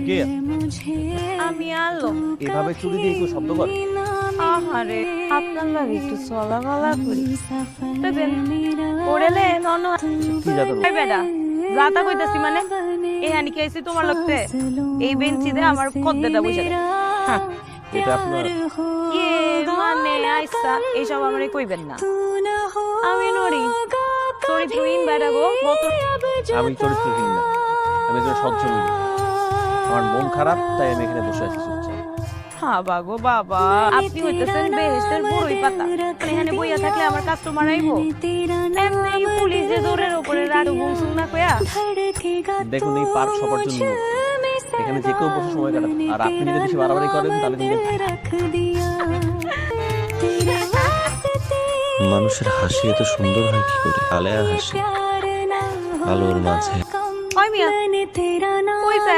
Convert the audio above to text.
কে? আমি আলো। এভাবে চুরি দিয়ে কেউ শব্দ করে? আহারে আপনার লাগে একটু চলাফলা করি দেবেন ওরেলে নন কি জাদু? এই বেটা যাতা কইতাছি মানে এহানি কি আইছি তোমার লাগতে এই বেঞ্চিতে আমার খদ্দেরটা বসে থাকে এটা আপনার? ইয়ে মানে আইসা এইসব আমারে কইবেন না আমি নরি চরিত্রহীন বেটা গো কত আমি চরিত্রহীন না, আমি একজন সৎ জমি। আমার মন খারাপ, তাই আমি এখানে বসে আছি চুপচাপ। হ্যাঁ বাগো বাবা আপনি হইতেছেন বেহেশতের বড়ই পাতা এখানে বইয়া থাকলে আমার কাস্টমার আইবো এমনি পুলিশ যে জোরের উপরে রাড়ু গুনসুন না কয়া দেখুন, এই পার্ক সবার জন্য মুক্ত। এখানে যে কেউ বসে সময় কাটাতে, আর আপনি যদি বেশি বাড়াবাড়ি করেন তাহলে কিন্তু মানুষের হাসি এত সুন্দর হয় কি করে? আলেয়া হাসি আলোর মাঝে। ওই মিয়া কই যায়